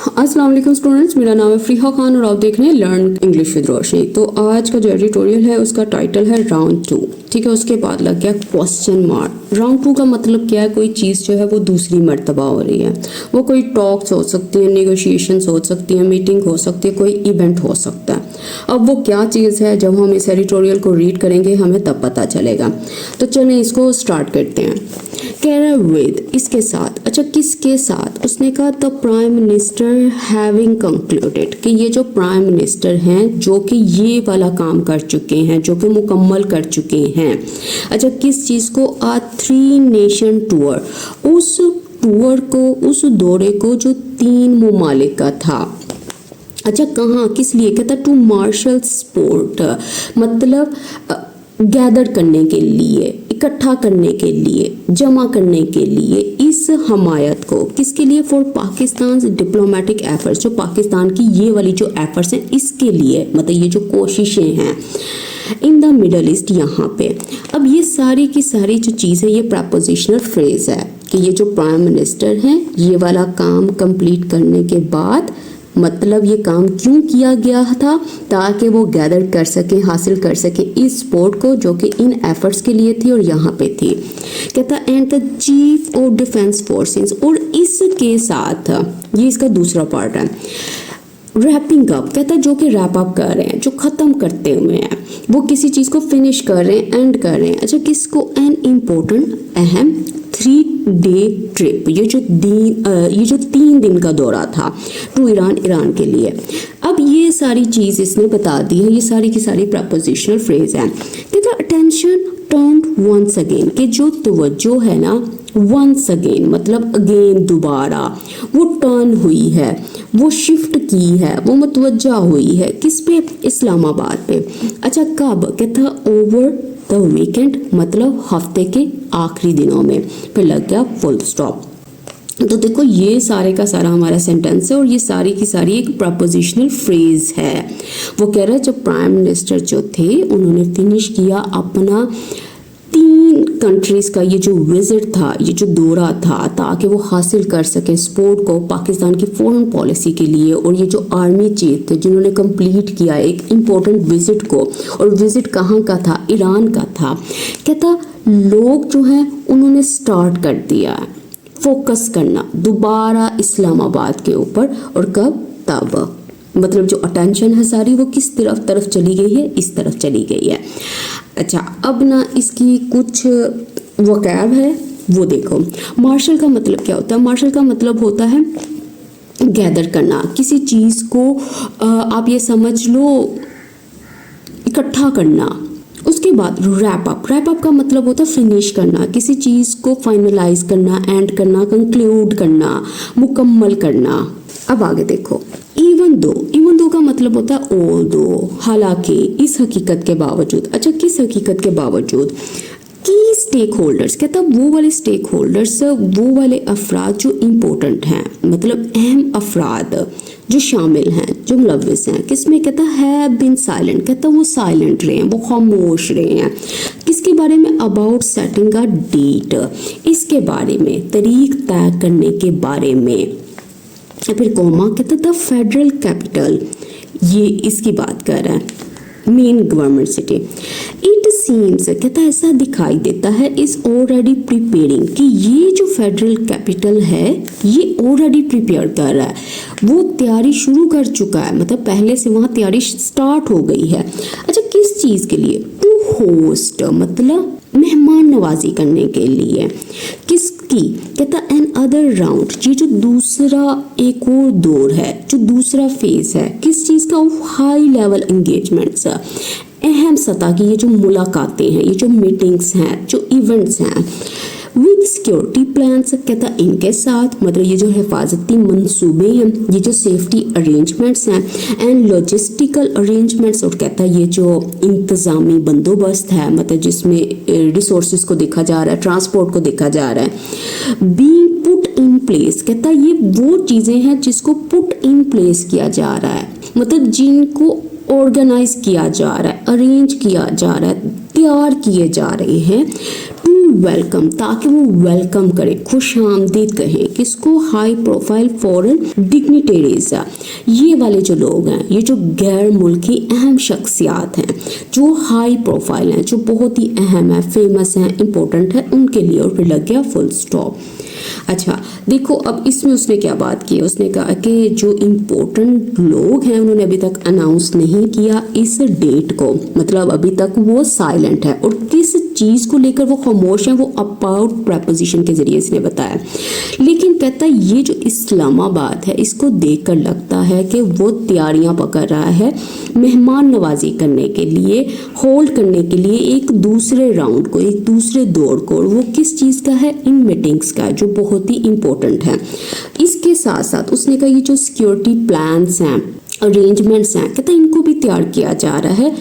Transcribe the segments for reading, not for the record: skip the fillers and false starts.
अस्सलाम वालेकुम स्टूडेंट्स, मेरा नाम है फ़रीहा खान और आप देख रहे हैं लर्न इंग्लिश विद रोशनी। तो आज का जो एडिटोरियल है उसका टाइटल है राउंड 2। ठीक है, उसके बाद लग गया क्वेश्चन मार्क। राउंड 2 का मतलब क्या है? कोई चीज़ जो है वो दूसरी मर्तबा हो रही है। वो कोई टॉक्स हो सकती है, नेगोशिएशंस हो सकती है, मीटिंग हो सकती है, कोई इवेंट हो सकता है। अब वो क्या चीज़ है, जब हम इस एडिटोरियल को रीड करेंगे हमें तब पता चलेगा। तो चलें इसको स्टार्ट करते हैं। कह रहा है विद, इसके साथ। अच्छा, किसके साथ? उसने कहा the prime minister having concluded, कि ये जो प्राइम मिनिस्टर हैं जो कि ये वाला काम कर चुके हैं, जो कि मुकम्मल कर चुके हैं। अच्छा, किस चीज़ को? आ 3 नेशन टूर, उस टूर को, उस दौरे को जो 3 ममालिक का था। अच्छा, कहाँ, किस लिए? कहता टू मार्शल स्पोर्ट, मतलब गैदर करने के लिए, इकट्ठा करने के लिए, जमा करने के लिए इस हमायत को। किसके लिए? फॉर पाकिस्तान डिप्लोमेटिक एफर्ट्स, जो पाकिस्तान की ये वाली जो एफर्ट्स हैं इसके लिए, मतलब ये जो कोशिशें हैं इन द मिडल ईस्ट, यहाँ पे। अब ये सारी की सारी जो चीज़ है ये प्रपोजिशनल फ्रेज है कि ये जो प्राइम मिनिस्टर हैं ये वाला काम कंप्लीट करने के बाद, मतलब ये काम क्यों किया गया था? ताकि वो गैदर कर सके, हासिल कर सके इस स्पोर्ट को जो कि इन एफर्ट्स के लिए थी और यहाँ पे थी। कहता and the chief of defence forces, और इसके साथ, ये इसका दूसरा पार्ट है, रैपिंग अप। कहता जो कि रैप अप कर रहे हैं, जो ख़त्म करते हुए हैं, वो किसी चीज़ को फिनिश कर रहे हैं, एंड कर रहे हैं। अच्छा, किसको? एन इम्पोर्टेंट, अहम 3-day ट्रिप, ये जो 3 दिन का दौरा था टू ईरान के लिए। अब ये सारी चीज़ इसने बता दी है, ये सारी की सारी प्रपोजिशनल फ्रेज है। कहता अटेंशन टर्न वंस अगेन, कि जो तवज्जो है ना, वंस अगेन मतलब अगेन, दोबारा, वो टर्न हुई है, वो शिफ्ट की है, वो मुतवज्जा हुई है। किस पे? इस्लामाबाद पे। अच्छा, कब? कहता ओवर द वीकेंड, मतलब हफ्ते के आखिरी दिनों में। फिर लग गया फुल स्टॉप। तो देखो ये सारे का सारा हमारा सेंटेंस है और ये सारी की सारी एक प्रपोजिशनल फ्रेज है। वो कह रहा है जब प्राइम मिनिस्टर जो थे उन्होंने फिनिश किया अपना 3 कंट्रीज़ का ये जो विजिट था, ये जो दौरा था, ताकि वो हासिल कर सके स्पोर्ट को पाकिस्तान की फॉरेन पॉलिसी के लिए। और ये जो आर्मी चीफ थे जिन्होंने कंप्लीट किया एक इम्पोर्टेंट विजिट को, और विजिट कहाँ का था? ईरान का था। कहता लोग जो हैं उन्होंने स्टार्ट कर दिया फोकस करना दोबारा इस्लामाबाद के ऊपर। और कब? तब, मतलब जो अटेंशन है सारी वो किस तरफ चली गई है? इस तरफ चली गई है। अच्छा, अब ना इसकी कुछ वकैब है वो देखो। मार्शल का मतलब क्या होता है? मार्शल का मतलब होता है गैदर करना, किसी चीज़ को आप ये समझ लो इकट्ठा करना। उसके बाद रैप अप, रैप अप का मतलब होता है फिनिश करना, किसी चीज़ को फाइनलाइज करना, एंड करना, कंक्लूड करना, मुकम्मल करना। अब आगे देखो, इवन दो का मतलब होता है ऑल दो, हालांकि, इस हकीकत के बावजूद। अच्छा, किस हकीकत के बावजूद? की स्टेक होल्डर्स, कहता वो वाले स्टेक होल्डर्स, वो वाले अफराद जो इम्पोर्टेंट हैं, मतलब अहम अफराद जो शामिल हैं, जो मुलव्विस हैं। किसमें? कहता है बिन साइलेंट, कहता वो साइलेंट रहे हैं, वो खामोश रहे हैं। किसके बारे में? अबाउट सेटिंग अ डेट, इसके बारे में, तारीख तय करने के बारे में। फिर कोमा, कहता द फेडरल कैपिटल, ये इसकी बात कर रहा है, main government city. It seems, कहता ऐसा दिखाई देता है, इज ऑलरेडी प्रिपेयरिंग, कि ये जो फेडरल कैपिटल है ये ऑलरेडी प्रिपेयर कर रहा है, वो तैयारी शुरू कर चुका है, मतलब पहले से वहाँ तैयारी स्टार्ट हो गई है। अच्छा, किस चीज़ के लिए? टू होस्ट, मतलब मेहमान नवाजी करने के लिए। किसकी? कहता एन अदर राउंड, ये जो दूसरा एक और दौर है, जो दूसरा फेज है, किस चीज़ का? हाई लेवल एंगेजमेंट्स, अहम सतह की ये जो मुलाकातें हैं, ये जो मीटिंग्स हैं, जो इवेंट्स हैं, विद सिक्योरिटी प्लान्स, कहता इनके साथ, मतलब ये जो हिफाजती मंसूबे हैं, ये जो सेफ्टी अरेंजमेंट्स हैं, एंड लॉजिस्टिकल अरेंजमेंट्स, और कहता ये जो इंतज़ामी बंदोबस्त है, मतलब जिसमें रिसोर्सेज को देखा जा रहा है, ट्रांसपोर्ट को देखा जा रहा है, बीइंग पुट इन प्लेस, कहता ये वो चीज़ें हैं जिसको पुट इन प्लेस किया जा रहा है, मतलब जिनको ऑर्गेनाइज किया जा रहा है, अरेंज किया जा रहा है, तैयार किए जा रहे हैं, टू वेलकम, ताकि वो वेलकम करे, खुश आमदीद कहें किसको, हाई प्रोफाइल फॉरेन डिग्निटरीज। ये वाले जो लोग हैं, ये जो गैर मुल्की अहम शख्सियात हैं, जो हाई प्रोफाइल हैं, जो बहुत ही अहम है, फेमस हैं, इंपॉर्टेंट है, उनके लिए। और फिर लग गया फुल स्टॉप। अच्छा देखो, अब इसमें उसने क्या बात की, उसने कहा कि जो इम्पोर्टेंट लोग हैं उन्होंने अभी तक अनाउंस नहीं किया इस डेट को, मतलब अभी तक वो साइलेंट है। और किस चीज़ को लेकर वो खामोश है, वो अबाउट प्रपोजिशन के जरिए इसने बताया। लेकिन कहता है ये जो इस्लामाबाद है, इसको देखकर लगता है कि वो तैयारियां पकड़ रहा है मेहमान नवाजी करने के लिए, होल्ड करने के लिए एक दूसरे राउंड को, एक दूसरे दौर को। और वो किस चीज़ का है, इन मीटिंग्स का, जो बहुत ही इंपॉर्टेंट है। इसके साथ साथ उसने कहा ये जो सिक्योरिटी प्लान्स हैं, अरेंजमेंट्स हैं, कहता है इनको भी तैयार किया जा रहा है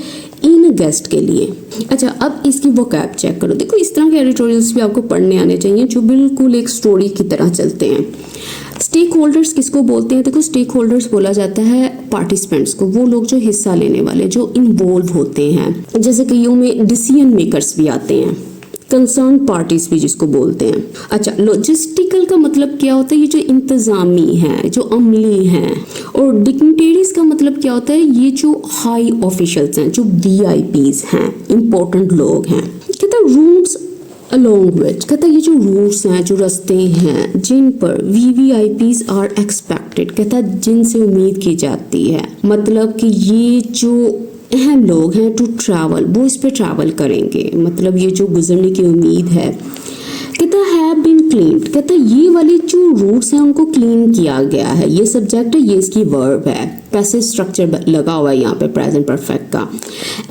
इन गेस्ट के लिए। अच्छा अब इसकी वोकैब चेक करो। देखो इस तरह के एडिटोरियल्स भी आपको पढ़ने आने चाहिए जो बिल्कुल एक स्टोरी की तरह चलते हैं। स्टेक होल्डर्स किसको बोलते हैं? देखो स्टेक होल्डर्स बोला जाता है पार्टिसिपेंट्स को, वो लोग जो हिस्सा लेने वाले, जो इन्वॉल्व होते हैं। जैसे कईयों में डिसीजन मेकर्स भी आते हैं, कंसर्न पार्टीज भी जिसको बोलते हैं। अच्छा लॉजिस्टिकल का मतलब क्या होता है? ये जो इंतजामी है, जो अमली हैं। और डिग्निटरीज का मतलब क्या होता है? ये जो हाई ऑफिशियल्स हैं, जो VIPs हैं, इंपॉर्टेंट लोग हैं। कहता है रूट्स अलोंग विच, कहता है ये जो रूट्स हैं, जो रास्ते हैं जिन पर VVIPs आर एक्सपेक्टेड, कहता है जिनसे उम्मीद की जाती है, मतलब कि ये जो अहम लोग हैं टू ट्रैवल, वो इस पे ट्रैवल करेंगे, मतलब ये जो गुजरने की उम्मीद है। कहता हैव बीन क्लीन्ड, कहता ये वाले जो रूट्स हैं उनको क्लीन किया गया है। ये सब्जेक्ट है, ये इसकी वर्ब है, पैसिव स्ट्रक्चर लगा हुआ है यहाँ पे प्रेजेंट परफेक्ट का।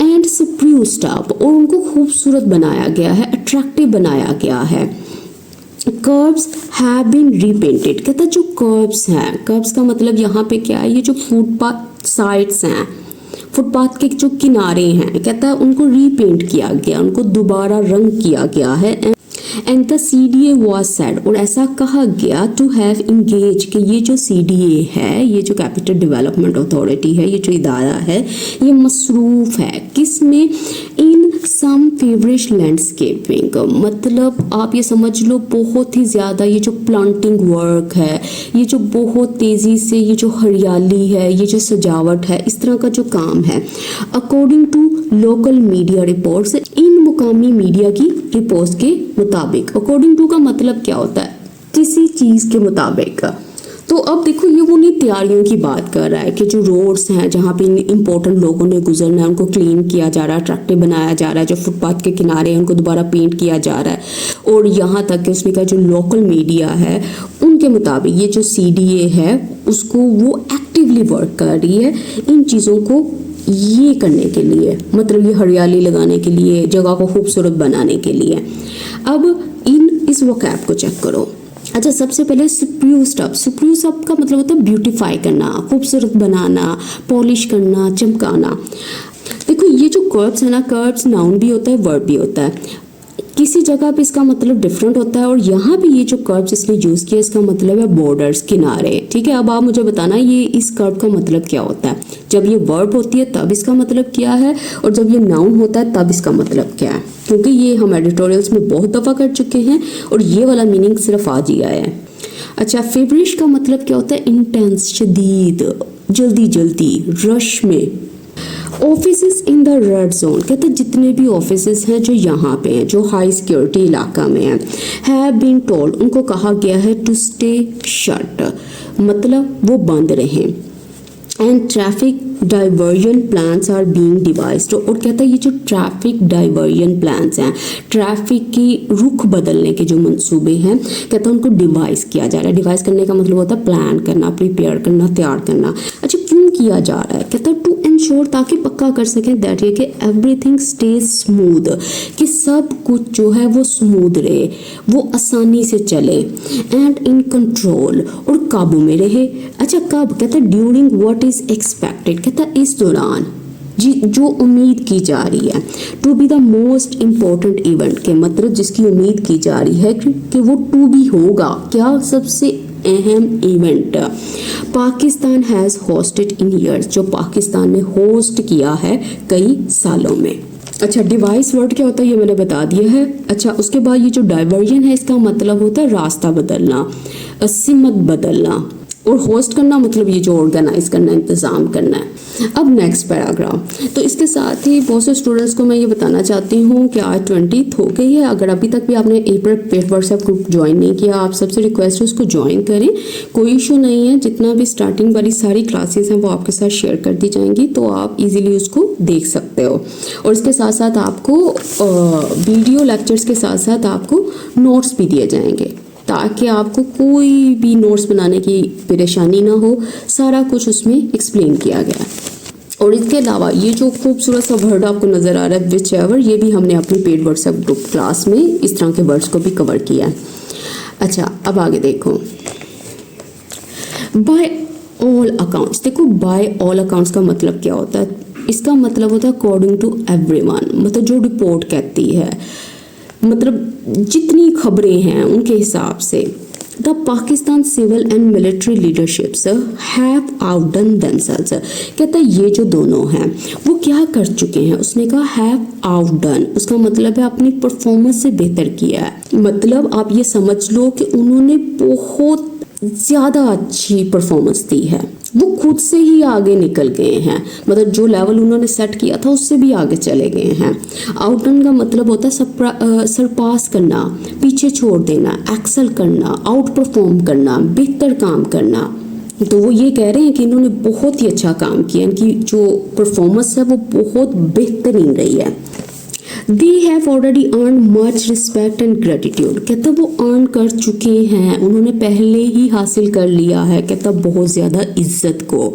एंड स्प्रूस्ड अप, और उनको खूबसूरत बनाया गया है, अट्रैक्टिव बनाया गया है। कर्ब्स हैव बीन रीपेंटेड, कहता जो कर्ब्स हैं, कर्ब्स का मतलब यहाँ पे क्या है? ये जो फुटपाथ साइड्स हैं, फुटपाथ के जो किनारे हैं, कहता है उनको रीपेंट किया गया, उनको दोबारा रंग किया गया है। And the CDA was said, और ऐसा कहा गया टू हैव इंगेज, कि ये जो CDA है, ये जो कैपिटल डेवलपमेंट अथॉरिटी है, ये जो इदारा है, ये मसरूफ है किस में? इन सम फेवरिश लैंडस्केपिंग, मतलब आप ये समझ लो बहुत ही ज़्यादा ये जो प्लांटिंग वर्क है, ये जो बहुत तेज़ी से ये जो हरियाली है, ये जो सजावट है, इस तरह का जो काम है। According to local media reports, इन मुकामी मीडिया की रिपोर्ट्स के मुताबिक। अकॉर्डिंग टू का मतलब क्या होता है? किसी चीज़ के मुताबिक। तो अब देखो ये वो नहीं तैयारियों की बात कर रहा है कि जो रोड्स हैं जहाँ पे इंपॉर्टेंट लोगों ने गुजरना है उनको क्लीन किया जा रहा है, अट्रैक्टिव बनाया जा रहा है, जो फुटपाथ के किनारे हैं उनको दोबारा पेंट किया जा रहा है। और यहाँ तक कि उसने कहा जो लोकल मीडिया है उनके मुताबिक ये जो CDA है उसको वो एक्टिवली वर्क कर रही है इन चीज़ों को ये करने के लिए, मतलब ये हरियाली लगाने के लिए, जगह को खूबसूरत बनाने के लिए। अब इस वोकैब को चेक करो। अच्छा सबसे पहले स्प्रूस्ड अप, स्प्रूस अप का मतलब होता है ब्यूटीफाई करना, खूबसूरत बनाना, पॉलिश करना, चमकाना। देखो ये जो कर्ब्स है ना, कर्ब्स नाउन भी होता है, वर्ब भी होता है। किसी जगह पे इसका मतलब डिफरेंट होता है, और यहाँ पे ये जो कर्ब्स इसने यूज़ किया इसका मतलब है बॉर्डर्स, किनारे। ठीक है, अब आप मुझे बताना ये इस कर्ब का मतलब क्या होता है। जब ये वर्ब होती है तब इसका मतलब क्या है, और जब ये नाउन होता है तब इसका मतलब क्या है, क्योंकि ये हम एडिटोरियल्स में बहुत दफ़ा कर चुके हैं और ये वाला मीनिंग सिर्फ आज ही आया है। अच्छा फेवरिश का मतलब क्या होता है? इंटेंस, शदीद, जल्दी जल्दी, रश में। Offices in the red zone, कहते हैं जितने भी ऑफिसेस हैं जो यहाँ पे हैं, जो हाई सिक्योरिटी इलाका में हैं, हैव बीन टोल्ड, उनको कहा गया है टू स्टे शट, मतलब वो बंद रहें। And traffic diversion plans are being devised, और कहता है ये जो ट्रैफिक डाइवर्जन प्लान्स हैं, ट्रैफिक की रुख बदलने के जो मंसूबे हैं, कहता है उनको डिवाइस किया जा रहा है। डिवाइस करने का मतलब होता है प्लान करना, प्रिपेयर करना, तैयार करना। अच्छा क्यों किया जा रहा है? कहता है टू इंश्योर, ताकि पक्का कर सकें दैट ये कि एवरीथिंग स्टेज स्मूथ, कि सब कुछ जो है वो स्मूथ रहे, वो आसानी से चले। एंड इन कंट्रोल, और काबू में रहे। अच्छा कब? कहता है ड्यूरिंग व्हाट इज एक्सपेक्टेड, कहता है इस दौरान जो उम्मीद की जा रही है। To be the most important event, के मतलब जिसकी उम्मीद की जा रही है कि वो टू बी होगा, क्या सबसे अहम event. Pakistan has hosted in years, जो पाकिस्तान ने होस्ट किया है कई सालों में। अच्छा, डिवाइस वर्ड क्या होता है ये मैंने बता दिया है। अच्छा, उसके बाद ये जो डाइवर्जन है इसका मतलब होता है रास्ता बदलना, सिमत बदलना, और होस्ट करना मतलब ये जो ऑर्गेनाइज करना, इंतज़ाम करना है। अब नेक्स्ट पैराग्राफ। तो इसके साथ ही बहुत से स्टूडेंट्स को मैं ये बताना चाहती हूँ कि आज 20 हो गई है। अगर अभी तक भी आपने पेड व्हाट्सएप ग्रुप ज्वाइन नहीं किया, आप सबसे रिक्वेस्ट है उसको ज्वाइन करें, कोई इशू नहीं है। जितना भी स्टार्टिंग वाली सारी क्लासेस हैं वो आपके साथ शेयर कर दी जाएंगी, तो आप इजीली उसको देख सकते हो। और इसके साथ साथ आपको वीडियो लेक्चर्स के साथ साथ आपको नोट्स भी दिए जाएंगे, ताकि आपको कोई भी नोट्स बनाने की परेशानी ना हो। सारा कुछ उसमें एक्सप्लेन किया गया है। और इसके अलावा ये जो खूबसूरत सा वर्ड आपको नज़र आ रहा है विच एवर, ये भी हमने अपनी पेड व्हाट्सएप ग्रुप क्लास में इस तरह के वर्ड्स को भी कवर किया है। अच्छा, अब आगे देखो, बाय ऑल अकाउंट्स। देखो, बाय ऑल अकाउंट्स का मतलब क्या होता है? इसका मतलब होता है अकॉर्डिंग टू एवरीवन, मतलब जो रिपोर्ट कहती है, मतलब जितनी खबरें हैं उनके हिसाब से the Pakistan civil and military leaderships have outdone themselves. कहता है ये जो दोनों हैं वो क्या कर चुके हैं, उसने कहा हैव आउटडन, उसका मतलब है अपनी परफॉर्मेंस से बेहतर किया है। मतलब आप ये समझ लो कि उन्होंने बहुत ज़्यादा अच्छी परफॉर्मेंस दी है, वो खुद से ही आगे निकल गए हैं, मतलब जो लेवल उन्होंने सेट किया था उससे भी आगे चले गए हैं। आउटडन का मतलब होता है सरपास करना, पीछे छोड़ देना, एक्सेल करना, आउट परफॉर्म करना, बेहतर काम करना। तो वो ये कह रहे हैं कि इन्होंने बहुत ही अच्छा काम किया, इनकी जो परफॉर्मेंस है वो बहुत बेहतरीन रही है। They have already earned much respect and gratitude। कहता वो अर्न कर चुके हैं, उन्होंने पहले ही हासिल कर लिया है। कहता बहुत ज़्यादा इज्जत को,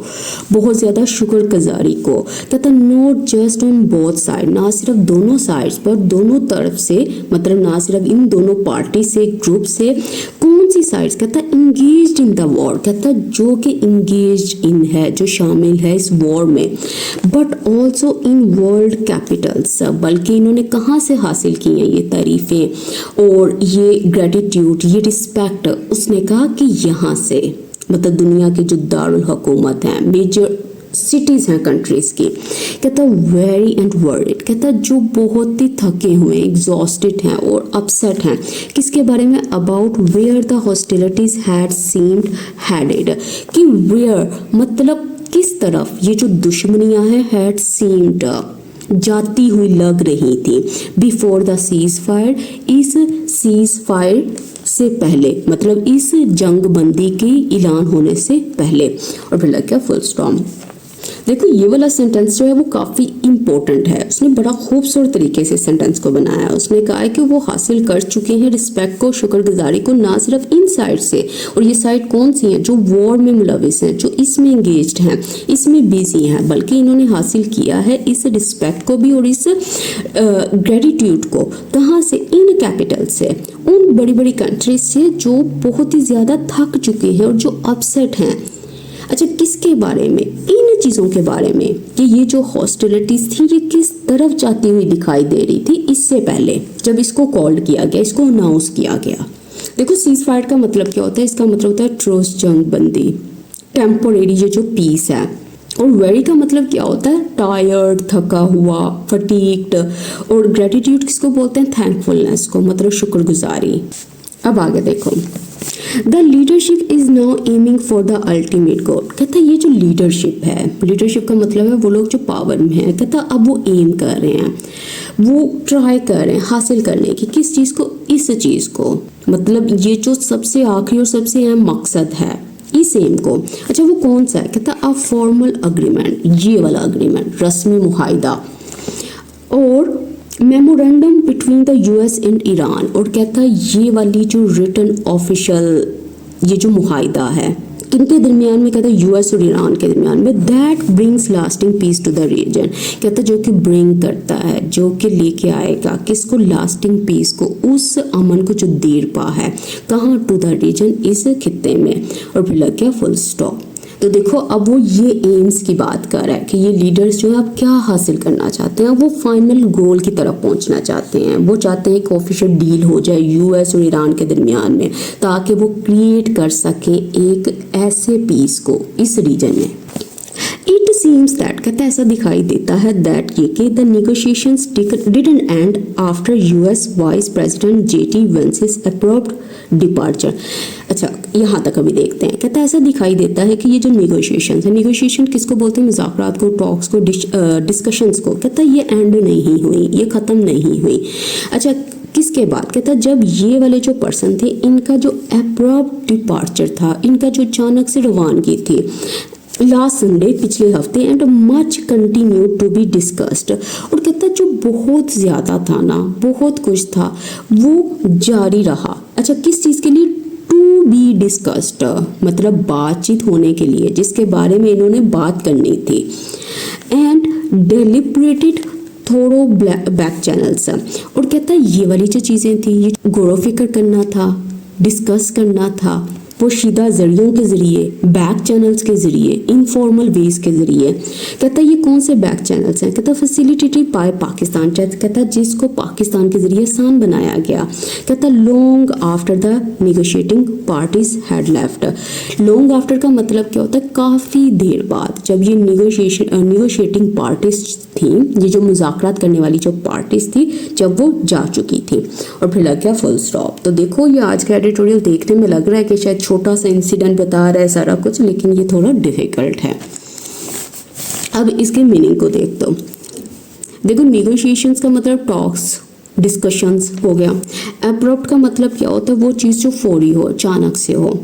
बहुत ज़्यादा शुक्रगुजारी को। कहता not just on both side, ना सिर्फ दोनों साइड्स पर, दोनों तरफ से, मतलब ना सिर्फ इन दोनों पार्टी से, ग्रुप से। कौन सी साइड्स? कहता इंगेज्ड इन द वॉर, कहता जो कि इंगेज्ड इन है, जो शामिल है इस वॉर में, but also in world Capitals, बल्कि इन्होंने कहाँ से हासिल की हैं ये तारीफ़ें और ये ग्रेटिट्यूड, ये रिस्पेक्ट? उसने कहा कि यहाँ से, मतलब दुनिया की जो दारुल हुकूमत हैं, मेजर सिटीज़ हैं कंट्रीज़ की। कहता वेरी एंड वरीड, कहता जो बहुत ही थके हुए, एग्जॉस्टेड हैं और अपसेट हैं। किसके बारे में? About where the hostilities had seemed headed, कि वेयर मतलब किस तरफ ये जो दुश्मनियाँ हैं, हैड सीम्ड जाती हुई लग रही थी, बिफोर द सीज फायर, इस सीज फायर से पहले, मतलब इस जंग बंदी की ऐलान होने से पहले। और फिर लग गया फुल स्टॉप। देखो ये वाला सेंटेंस जो है वो काफ़ी इम्पोर्टेंट है, उसने बड़ा खूबसूरत तरीके से सेंटेंस को बनाया। उसने कहा है कि वो हासिल कर चुके हैं रिस्पेक्ट को, शुक्रगुजारी को, ना सिर्फ इन साइड से, और ये साइड कौन सी हैं? जो वॉर में मुलविस हैं, जो इसमें इंगेज्ड हैं, इसमें बिजी हैं, बल्कि इन्होंने हासिल किया है इस रिस्पेक्ट को भी और इस ग्रेटिट्यूड को। कहाँ से? इन कैपिटल से, उन बड़ी बड़ी कंट्रीज से जो बहुत ही ज़्यादा थक चुके हैं और जो अपसेट हैं। अच्छा, किसके बारे में? इन चीज़ों के बारे में कि ये जो हॉस्टिलिटीज़ थी ये किस तरफ जाती हुई दिखाई दे रही थी इससे पहले, जब इसको कॉल्ड किया गया, इसको अनाउंस किया गया। देखो सीज फायर का मतलब क्या होता है? इसका मतलब होता है ट्रूस, जंग बंदी, टेम्पोरेरी ये जो पीस है। और वेरी का मतलब क्या होता है? टायर्ड, थका हुआ, फटीग्ड। और ग्रेटिट्यूड किसको बोलते हैं? थैंकफुलनेस को, मतलब शुक्रगुजारी। अब आगे देखो, the leadership is now aiming for the ultimate goal. कहता है ये जो लीडरशिप है, लीडरशिप का मतलब है वो लोग जो पावर में हैं। कहता अब वो एम कर रहे हैं, वो ट्राई कर रहे हैं हासिल करने की, किस चीज़ को? इस चीज़ को, मतलब ये जो सबसे आखिरी और सबसे अहम मकसद है, इस एम को। अच्छा वो कौन सा है? कहता अ फॉर्मल अग्रीमेंट, ये वाला अग्रीमेंट, रस्मी मुआहिदा, और memorandum between the US and Iran. और कहता है ये वाली जो रिटन ऑफिशियल ये जो मुआहिदा है किनके दरमियान में? कहता है यूएस और ईरान के दरमियान में। That brings lasting peace to the region. कहता है जो कि ब्रिंग करता है, जो कि लेके आएगा किसको? लास्टिंग पीस को, उस अमन को जो देर पा है। कहाँ? टू द रीजन, इस खित्ते में। और फिर लग गया फुल स्टॉप। तो देखो अब वो ये एम्स की बात कर रहा है कि ये लीडर्स जो है अब क्या हासिल करना चाहते हैं। वो फाइनल गोल की तरफ पहुंचना चाहते हैं। वो चाहते हैं कि ऑफिशियल डील हो जाए यूएस और ईरान के दरमियान में, ताकि वो क्रिएट कर सकें एक ऐसे पीस को इस रीजन में। इट सीम्स दैट, कहता है ऐसा दिखाई देता है दैट ये कि the negotiations didn't end after US vice president JD Vance's abrupt departure. अच्छा, यहाँ तक अभी देखते हैं। कहता है ऐसा दिखाई देता है कि ये जो नेगोशिएशन है, नेगोशिएशन किसको बोलते हैं, मुज़ाकरात को, टॉक्स को, डिस्कशंस को, कहता है ये एंड नहीं हुई, ये ख़त्म नहीं हुई। अच्छा, किसके बाद, कहता है जब ये वाले जो पर्सन थे इनका जो अब्रप्ट डिपार्चर था, इनका जो अचानक से रवानगी थी लास्ट संडे, पिछले हफ्ते, and much continue to be discussed. और कहता है जो बहुत ज़्यादा था ना, बहुत कुछ था वो जारी रहा। अच्छा, किस चीज़ के लिए, टू बी डिस्कस्ड, मतलब बातचीत होने के लिए, जिसके बारे में इन्होंने बात करनी थी। एंड डेलिब्रेटेड थोड़ो बैक चैनल्स, और कहता है ये वाली जो चीज़ें थी, ये गौर फिक्र करना था, डिस्कस करना था, पोशीदा जरियों के ज़रिए, बैक चैनल्स के ज़रिए, इनफॉर्मल वेज के ज़रिए। कहता है ये कौन से बैक चैनल्स हैं, कहता फैसिलिटेटेड बाय पाकिस्तान, कहता जिसको पाकिस्तान के ज़रिए आसान बनाया गया। कहता long after the negotiating parties had left. Long after का मतलब क्या होता है, काफ़ी देर बाद, जब ये नेगोशिएटिंग पार्टीज थी, ये जो मुज़ाकरात करने वाली जो पार्टीज थी, जब वो जा चुकी थी। और फिर लग गया फुल स्टॉप। तो देखो ये आज का एडिटोरियल देखने में लग रहा है कि शायद छोटा सा इंसिडेंट बता रहा है सारा कुछ, लेकिन ये थोड़ा डिफिकल्ट है। अब इसके मीनिंग को देख दो। देखो, नेगोशिएशंस का मतलब टॉक्स, डिस्कशंस हो गया। अब्रप्ट का मतलब क्या होता है, वो चीज़ जो फौरी हो, अचानक से हो।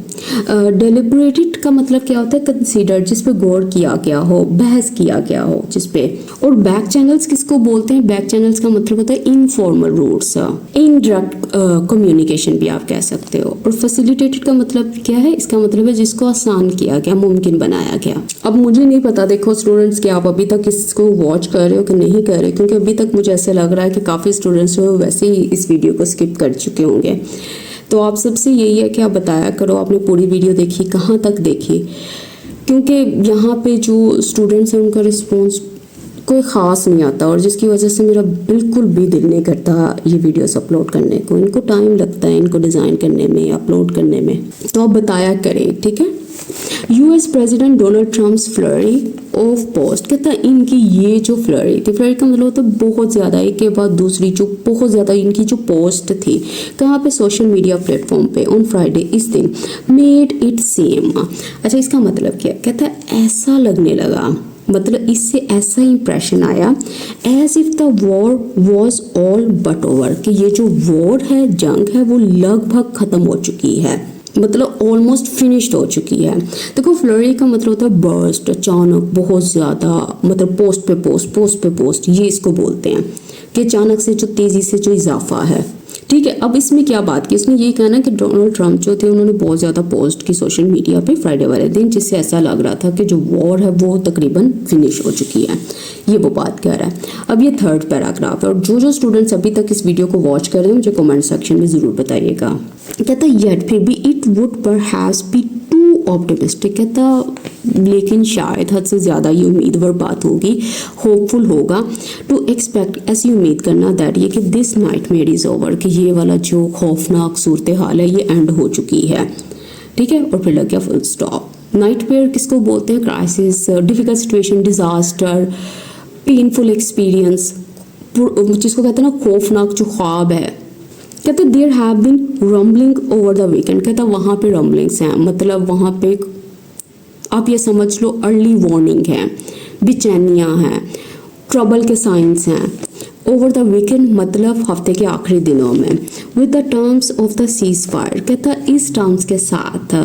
डेलिब्रेटेड का मतलब क्या होता है, कंसीडर, जिस पे गौर किया गया हो, बहस किया गया हो जिस पे। और बैक चैनल्स किसको बोलते हैं, बैक चैनल्स का मतलब होता है इनफॉर्मल रूट्स, इनडायरेक्ट कम्युनिकेशन भी आप कह सकते हो। और फैसिलिटेटेड का मतलब क्या है, इसका मतलब है जिसको आसान किया गया, मुमकिन बनाया गया। अब मुझे नहीं पता देखो स्टूडेंट्स कि आप अभी तक इसको वॉच कर रहे हो कि नहीं कर रहे, क्योंकि अभी तक मुझे ऐसा लग रहा है कि काफ़ी स्टूडेंट्स जो वैसे ही इस वीडियो को स्किप कर चुके होंगे। तो आप सबसे यही है कि आप बताया करो आपने पूरी वीडियो देखी, कहाँ तक देखी, क्योंकि यहाँ पे जो स्टूडेंट्स हैं उनका रिस्पॉन्स कोई ख़ास नहीं आता, और जिसकी वजह से मेरा बिल्कुल भी दिल नहीं करता ये वीडियोस अपलोड करने को। इनको टाइम लगता है इनको डिज़ाइन करने में, अपलोड करने में, तो आप बताया करें, ठीक है। US president Donald Trump's flurry of post, कहता है इनकी ये जो फ्लरी थी, फ्लरी का मतलब होता है बहुत ज़्यादा, एक के बाद दूसरी जो बहुत ज़्यादा इनकी जो पोस्ट थी, कहाँ पे, सोशल मीडिया प्लेटफॉर्म पे, ऑन फ्राइडे, इस दिन, मेड इट सेम। अच्छा, इसका मतलब क्या, कहता है ऐसा लगने लगा, मतलब इससे ऐसा इंप्रेशन आया as if the war was all but over, कि ये जो वॉर है, जंग है, वो लगभग ख़त्म हो चुकी है, मतलब ऑलमोस्ट फिनिश्ड हो चुकी है। देखो, फ्लरी का मतलब होता है बर्स्ट, अचानक, बहुत ज़्यादा, मतलब पोस्ट पे पोस्ट, पोस्ट पे पोस्ट, ये इसको बोलते हैं कि अचानक से जो तेज़ी से जो इजाफा है, ठीक है। अब इसमें क्या बात की, इसने ये कहना कि डोनाल्ड ट्रम्प जो थे उन्होंने बहुत ज़्यादा पोस्ट की सोशल मीडिया पे फ्राइडे वाले दिन, जिससे ऐसा लग रहा था कि जो वॉर है वो तकरीबन फिनिश हो चुकी है, ये वो बात कह रहा है। अब ये थर्ड पैराग्राफ है, और जो स्टूडेंट्स अभी तक इस वीडियो को वॉच कर रहे हैं मुझे कमेंट सेक्शन में ज़रूर बताइएगा। कहता येट फिर भी it would perhaps be too optimistic, कहता लेकिन शायद हद से ज़्यादा ये उम्मीदवार बात होगी, होपफुल होगा, टू एक्सपेक्ट, ऐसी उम्मीद करना दैट ये कि दिस नाइटमेयर इज़ ओवर, कि ये वाला जो खौफनाक सूरत हाल है ये एंड हो चुकी है, ठीक है। और फिर लग गया फुल स्टॉप। नाइटमेयर किसको बोलते हैं, crisis, difficult situation, disaster, painful experience, जिसको कहते हैं ना खौफनाक जो ख्वाब है। कहते there have been rumbling over the weekend, कहता वहाँ पे रम्बलिंग्स हैं, मतलब वहाँ पे आप ये समझ लो अर्ली वार्निंग है, बेचैनियाँ हैं, ट्रबल के साइंस हैं। ओवर द वीकेंड मतलब हफ्ते के आखिरी दिनों में। With the terms of the cease fire, कहता इस टर्म्स के साथ,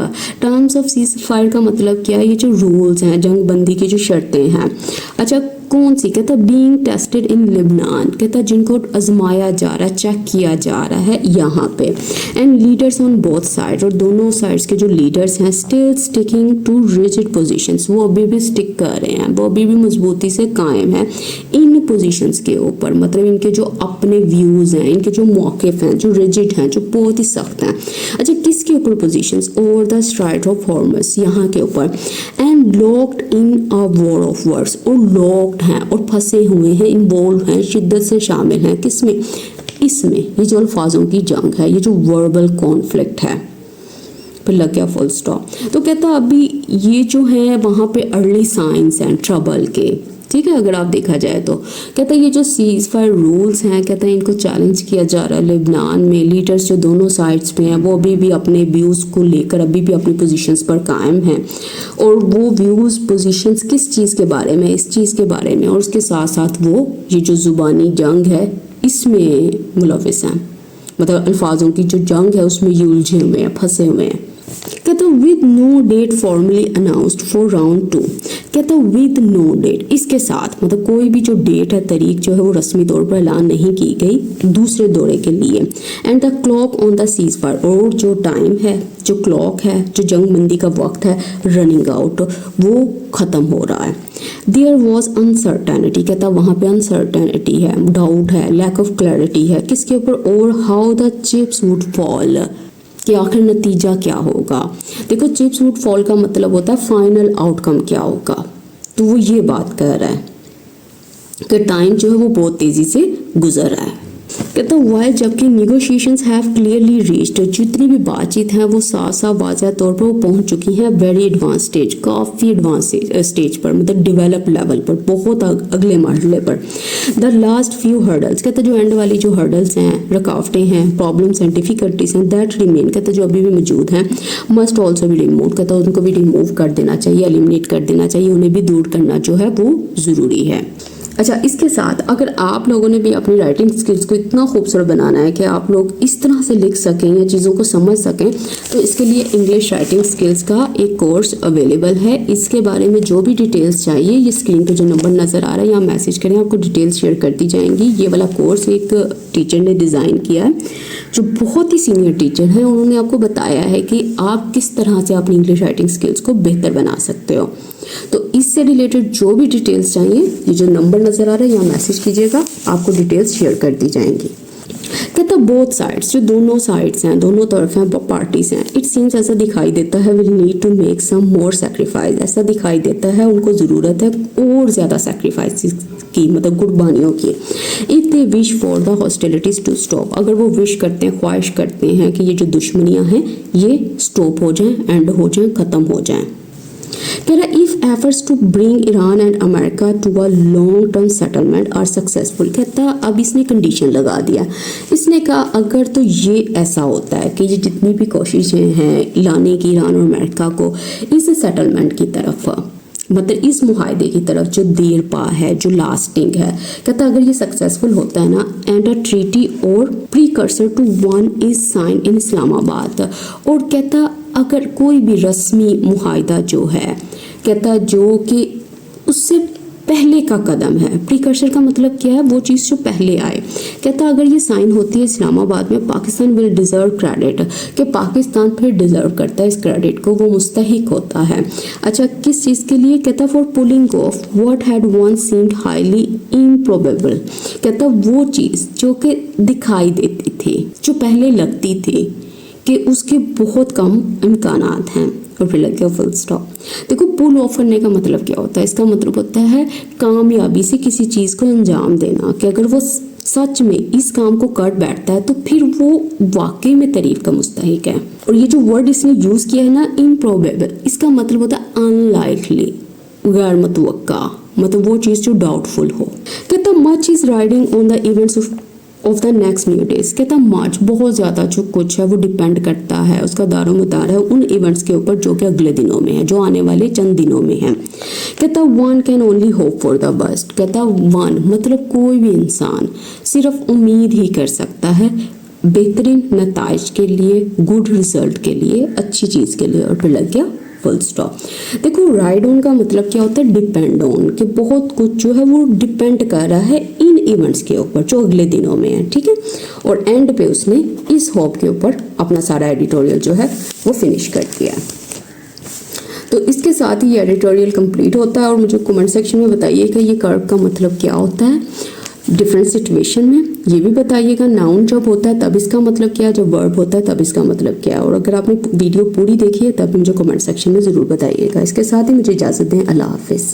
टर्म्स ऑफ सीज फायर का मतलब क्या है, ये जो रूल्स हैं, जंग बंदी की जो शर्तें हैं। अच्छा, कौन सी, कहता बीइंग टेस्टेड इन लिबनान, कहता जिनको आजमाया जा रहा है, चेक किया जा रहा है यहाँ पे। And leaders on both side, और दोनों साइड्स के जो लीडर्स हैं, still sticking to rigid positions, वो अभी भी स्टिक कर रहे हैं, वो अभी भी मजबूती से कायम है इन पोजीशंस के ऊपर, मतलब इनके जो अपने व्यूज़ हैं, इनके जो मौक़िफ़ हैं, जो रिजिड हैं, जो बहुत ही सख्त हैं। अच्छा, किसके ऊपर positions, over the strait of Hormuz, यहाँ के ऊपर। And locked in a war of words, और लॉक्ड हैं और फंसे हुए हैं, इन्वॉल्व हैं, शिद्दत से शामिल हैं, किसमें, इसमें, ये जो अल्फाजों की जंग है, ये जो वर्बल कॉन्फ्लिक्ट है, फिर लग गया फुल स्टॉप। तो कहता अभी ये जो है वहाँ पे अर्ली साइंस हैं ट्रबल के, ठीक है, अगर आप देखा जाए तो। कहता है ये जो सीज फायर रूल्स हैं, कहता है इनको चैलेंज किया जा रहा है लेबनान में। लीडर्स जो दोनों साइड्स पे हैं वो अभी भी अपने व्यूज़ को लेकर अभी भी अपनी पोजीशंस पर कायम हैं, और वो व्यूज़ पोजीशंस किस चीज़ के बारे में, इस चीज़ के बारे में, और उसके साथ साथ वो ये जो ज़ुबानी जंग है इसमें मुलविस हैं, मतलब अल्फाजों की जो जंग है उसमें ये उलझे हुए हैं, फंसे हुए हैं। कहता with no date formally announced for round 2। कहता विद नो डेट, इसके साथ, मतलब कोई भी जो डेट है, तारीख जो है वो रस्मी तौर पर ऐलान नहीं की गई दूसरे दौरे के लिए। And the clock on the cease fire, और जो टाइम है, जो क्लॉक है, जो जंग बंदी का वक्त है, रनिंग आउट, वो ख़त्म हो रहा है। देयर वॉज अनसर्टेनिटी, कहता वहाँ पे अनसर्टेनिटी है, डाउट है, लैक ऑफ क्लैरिटी है, किसके ऊपर, और how the chips would fall, कि आखिर नतीजा क्या होगा। देखो चिप्स वुड फॉल का मतलब होता है फाइनल आउटकम क्या होगा, तो वो ये बात कह रहा है कि टाइम जो है वो बहुत तेज़ी से गुजर रहा है। कहता वाइल जबकि निगोशिएशंस हैव क्लियरली रीच्ड, जितनी भी बातचीत हैं वो साफ साफ वाज़ह तौर पर वो पहुंच चुकी हैं वेरी एडवांस स्टेज, काफ़ी एडवांस स्टेज पर, मतलब डेवलप लेवल पर, बहुत अगले मरहले पर। द लास्ट फ्यू हर्डल्स, कहता जो एंड वाली जो हर्डल्स हैं, रुकावटें हैं, प्रॉब्लम्स एंड डिफिकल्टीज हैं, दैट रिमेन, कहता जो अभी भी मौजूद हैं, मस्ट ऑल्सो भी रिमूव, कहता उनको भी रिमूव कर देना चाहिए, एलिमिनेट कर देना चाहिए, उन्हें भी दूर करना जो है वो ज़रूरी है। अच्छा, इसके साथ अगर आप लोगों ने भी अपनी राइटिंग स्किल्स को इतना खूबसूरत बनाना है कि आप लोग इस तरह से लिख सकें या चीज़ों को समझ सकें, तो इसके लिए इंग्लिश राइटिंग स्किल्स का एक कोर्स अवेलेबल है। इसके बारे में जो भी डिटेल्स चाहिए, ये स्क्रीन पे जो नंबर नज़र आ रहा है यहाँ मैसेज करें, आपको डिटेल्स शेयर कर दी जाएंगी। ये वाला कोर्स एक टीचर ने डिज़ाइन किया है जो बहुत ही सीनियर टीचर हैं, उन्होंने आपको बताया है कि आप किस तरह से अपनी इंग्लिश राइटिंग स्किल्स को बेहतर बना सकते हो। तो इससे रिलेटेड जो भी डिटेल्स चाहिए, ये जो नंबर नज़र आ रहा है यहाँ मैसेज कीजिएगा, आपको डिटेल्स शेयर कर दी जाएंगी। कहता बोथ साइड्स, जो दोनों साइड्स हैं, दोनों तरफ हैं, पार्टीज हैं, इट सीम्स, ऐसा दिखाई देता है, will need to make some more sacrifice, ऐसा दिखाई देता है उनको ज़रूरत है और ज़्यादा सेक्रीफाइस की, मतलब कुर्बानियों की। If they wish for the hostilities to stop, अगर वो विश करते हैं, ख्वाहिश करते हैं कि ये जो दुश्मनियाँ हैं ये स्टॉप हो जाएं, एंड हो जाएं, ख़त्म हो जाएं। कह रहा if efforts to bring Iran and America to a long term settlement are successful, कहता अब इसने कंडीशन लगा दिया, इसने कहा अगर तो ये ऐसा होता है कि ये जितनी भी कोशिशें हैं लाने की ईरान और अमेरिका को इस सेटलमेंट की तरफ, मतलब इस मुहायदे की तरफ जो देर पा है, जो लास्टिंग है, कहता अगर ये सक्सेसफुल होता है ना, and a treaty or precursor to one is sign in Islamabad, और कहता अगर कोई भी रस्मी मुहायदा जो है, कहता जो कि उससे पहले का कदम है, प्रीकर्सर का मतलब क्या है, वो चीज़ जो पहले आए, कहता अगर ये साइन होती है इस्लामाबाद में, पाकिस्तान विल डिज़र्व क्रेडिट, कि पाकिस्तान फिर डिज़र्व करता है इस क्रेडिट को, वो मुस्तहिक होता है। अच्छा, किस चीज़ के लिए, कहता for pulling off what had once seemed highly improbable, कहता वो चीज़ जो कि दिखाई देती थी, जो पहले लगती थी कि उसके बहुत कम इम्कानात हैं, और फिर लग गया फुल स्टॉप। देखो पुल ऑफ करने का मतलब क्या होता है, इसका मतलब होता है कामयाबी से किसी चीज़ को अंजाम देना, कि अगर वो सच में इस काम को कर बैठता है तो फिर वो वाकई में तारीफ का मुस्तहिक है। और ये जो वर्ड इसने यूज़ किया है ना, इम्प्रोबेबल, इसका मतलब होता है अनलाइकली, गैर मुतवक्का, मतलब वो चीज़ जो डाउटफुल हो। कहता much is riding on the events of the next new days, कहता मच बहुत ज़्यादा जो कुछ है वो डिपेंड करता है, उसका दारोमदार है उन इवेंट्स के ऊपर जो कि अगले दिनों में है, जो आने वाले चंद दिनों में है। कहता one can only hope for the best, कहता वन मतलब कोई भी इंसान सिर्फ उम्मीद ही कर सकता है बेहतरीन नताइज के लिए, गुड रिजल्ट के लिए, अच्छी चीज़ के लिए, और फिर लग गया फुल स्टॉप। देखो राइड ऑन का मतलब क्या होता है, डिपेंड ऑन, कि बहुत कुछ जो है वो डिपेंड कर रहा है इन इवेंट्स के ऊपर जो अगले दिनों में है, ठीक है। और एंड पे उसने इस होप के ऊपर अपना सारा एडिटोरियल जो है वो फिनिश कर दिया। तो इसके साथ ही ये एडिटोरियल कंप्लीट होता है, और मुझे कमेंट सेक्शन में बताइए कि ये कर्व का मतलब क्या होता है डिफरेंट सिचुएशन में, ये भी बताइएगा। नाउन जब होता है तब इसका मतलब क्या है, जब वर्ब होता है तब इसका मतलब क्या है। और अगर आपने वीडियो पूरी देखी है तब मुझे कमेंट सेक्शन में ज़रूर बताइएगा। इसके साथ ही मुझे इजाज़त दें, अल्लाह हाफिज़।